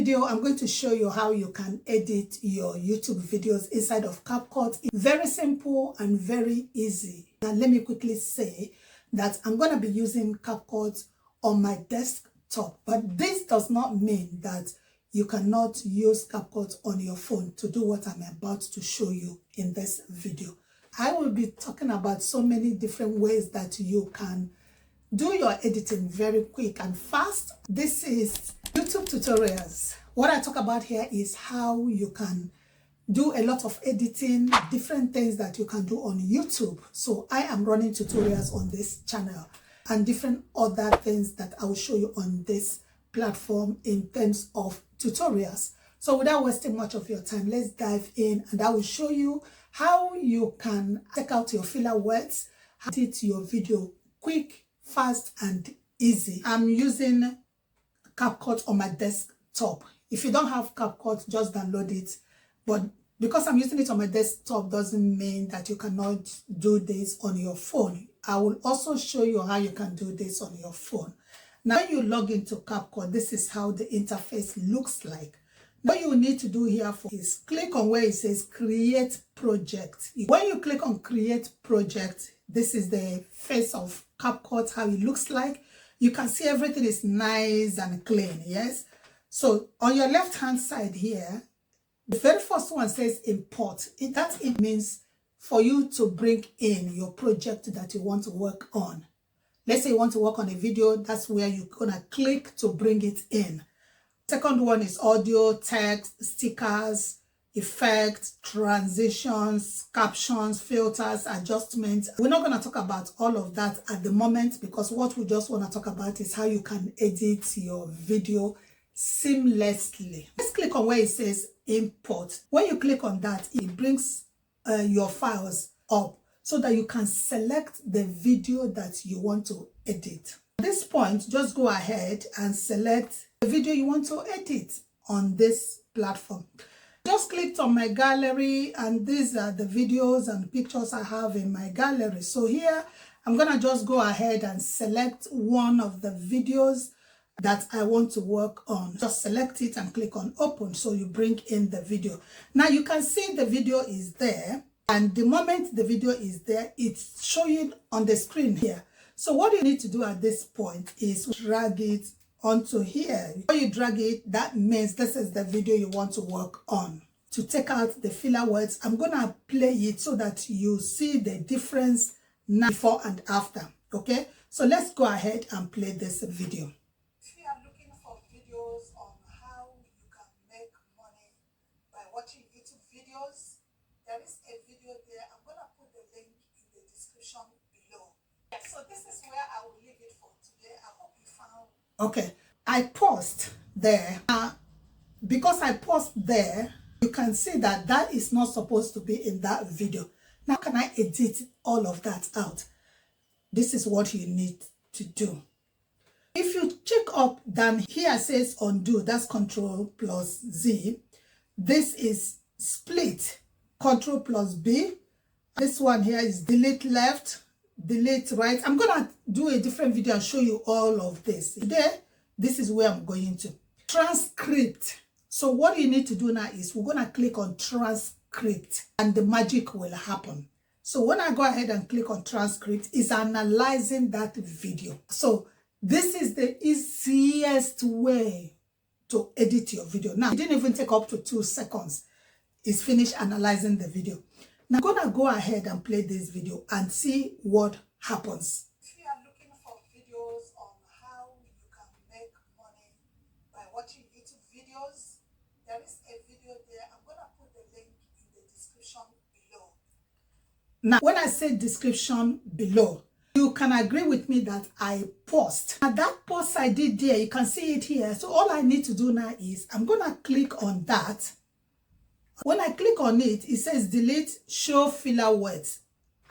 video, I'm going to show you how you can edit your YouTube videos inside of CapCut. It's very simple and very easy. Now, let me quickly say that I'm going to be using CapCut on my desktop, but this does not mean that you cannot use CapCut on your phone to do what I'm about to show you in this video. I will be talking about so many different ways that you can do your editing very quick and fast. This is YouTube tutorials. What I talk about here is how you can do a lot of editing, different things that you can do on YouTube. So I am running tutorials on this channel and different other things that I will show you on this platform in terms of tutorials. So without wasting much of your time, let's dive in and I will show you how you can take out your filler words, edit your video quick, fast and easy. I'm using CapCut on my desktop. If you don't have CapCut, just download it. But because I'm using it on my desktop doesn't mean that you cannot do this on your phone. I will also show you how you can do this on your phone. Now, when you log into CapCut, this is how the interface looks like. What you need to do here is click on where it says create project. When you click on create project, this is the face of CapCut, how it looks like. You can see everything is nice and clean, yes? So on your left hand side here, the very first one says import. It means for you to bring in your project that you want to work on. Let's say you want to work on a video, that's where you're gonna click to bring it in. Second one is audio, text, stickers, effects, transitions, captions, filters, adjustments. We're not going to talk about all of that at the moment because what we just want to talk about is how you can edit your video seamlessly. Let's click on where it says import. When you click on that, it brings your files up so that you can select the video that you want to edit. At this point, just go ahead and select the video you want to edit on this platform. Just clicked on my gallery and these are the videos and pictures I have in my gallery. So here I'm gonna just go ahead and select one of the videos that I want to work on. Just select it and click on open so you bring in the video. Now you can see the video is there, and the moment the video is there, it's showing on the screen here. So what you need to do at this point is drag it onto here. When you drag it, that means this is the video you want to work on. To take out the filler words, I'm gonna play it so that you see the difference now, before and after. Okay, so let's go ahead and play this video. If you are looking for videos on how you can make money by watching YouTube videos, there is a video there. I'm gonna put the link in the description below. So this is where I will leave it for today. I hope you found. Okay, I paused there. Because I paused there, you can see that that is not supposed to be in that video. Now, can I edit all of that out? This is what you need to do. If you check up down here, says undo, that's Control plus Z. This is split, Control plus B. This one here is delete left, delete right. I'm gonna do a different video and show you all of this. There, this is where I'm going to. Transcript. So what you need to do now is we're gonna click on transcript and the magic will happen. So when I go ahead and click on transcript, it's analyzing that video. So this is the easiest way to edit your video. Now, it didn't even take up to 2 seconds. It's finished analyzing the video. Now, I'm gonna go ahead and play this video and see what happens. If you are looking for videos on how you can make money by watching YouTube videos, there is a video there. I'm gonna put the link in the description below. Now, when I say description below, you can agree with me that I paused. Now, that pause I did there, you can see it here. So all I need to do now is I'm gonna click on that. When I click on it, it says delete show filler words.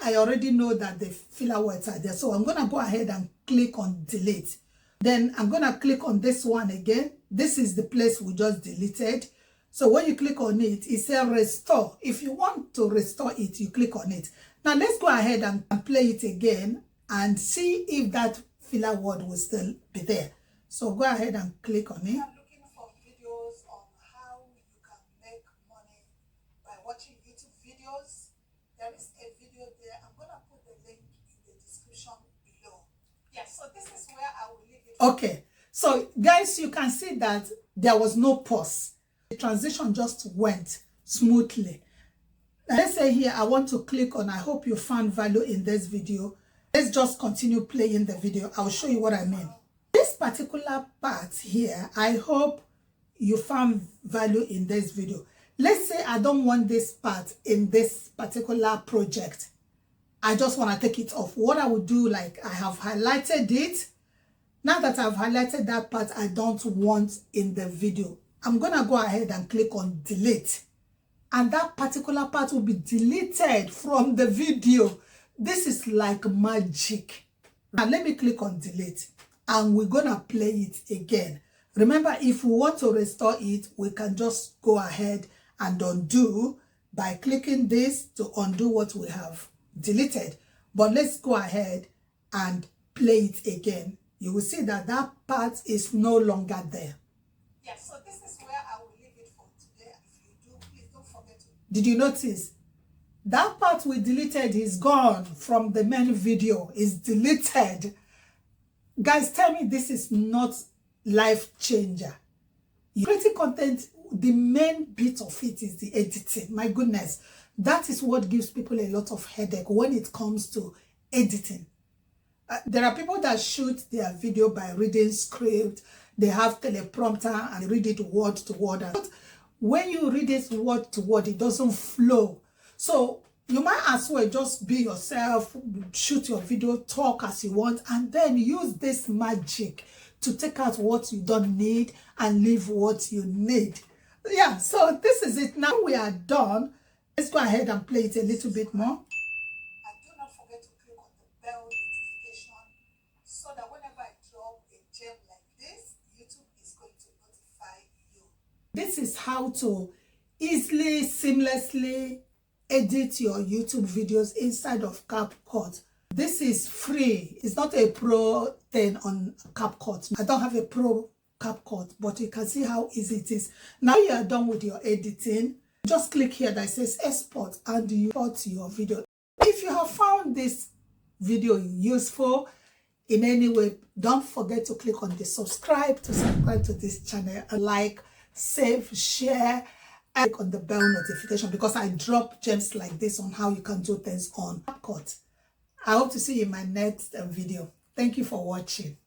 I already know that the filler words are there. So I'm going to go ahead and click on delete. Then I'm going to click on this one again. This is the place we just deleted. So when you click on it, it says restore. If you want to restore it, you click on it. Now let's go ahead and play it again and see if that filler word will still be there. So go ahead and click on it. I'm looking for videos watching YouTube videos, there is a video there. I'm going to put the link in the description below. Yeah, so this is where I will leave it. Okay, so guys, you can see that there was no pause. The transition just went smoothly. Now, let's say here I want to click on, I hope you found value in this video. Let's just continue playing the video. I'll show you what I mean. This particular part here, I hope you found value in this video. Let's say I don't want this part in this particular project. I just want to take it off. What I would do, like I have highlighted it. Now that I've highlighted that part I don't want in the video, I'm going to go ahead and click on delete. And that particular part will be deleted from the video. This is like magic. Now let me click on delete and we're going to play it again. Remember, if we want to restore it, we can just go ahead and undo by clicking this to undo what we have deleted. But let's go ahead and play it again. You will see that that part is no longer there. Yeah, so this is where I will leave it for today. If you do, please don't forget to. Did you notice? That part we deleted is gone from the main video. It's deleted. Guys, tell me this is not life changer. Creating content, the main bit of it is the editing. My goodness, that is what gives people a lot of headache when it comes to editing. There are people that shoot their video by reading script. They have teleprompter and read it word to word. But when you read it word to word, it doesn't flow. So you might as well just be yourself, shoot your video, talk as you want, and then use this magic to take out what you don't need and leave what you need. Yeah, so this is it. Now we are done. Let's go ahead and play it a little bit more. And do not forget to click on the bell notification so that whenever I drop a gem like this, YouTube is going to notify you. This is how to easily, seamlessly edit your YouTube videos inside of CapCut. This is free. It's not a pro thing on CapCut. I don't have a pro CapCut, but you can see how easy it is. Now you are done with your editing, just click here that says export and you import your video. If you have found this video useful in any way, don't forget to click on the subscribe to this channel, and like, save, share, and click on the bell notification because I drop gems like this on how you can do things on CapCut. I hope to see you in my next video. Thank you for watching.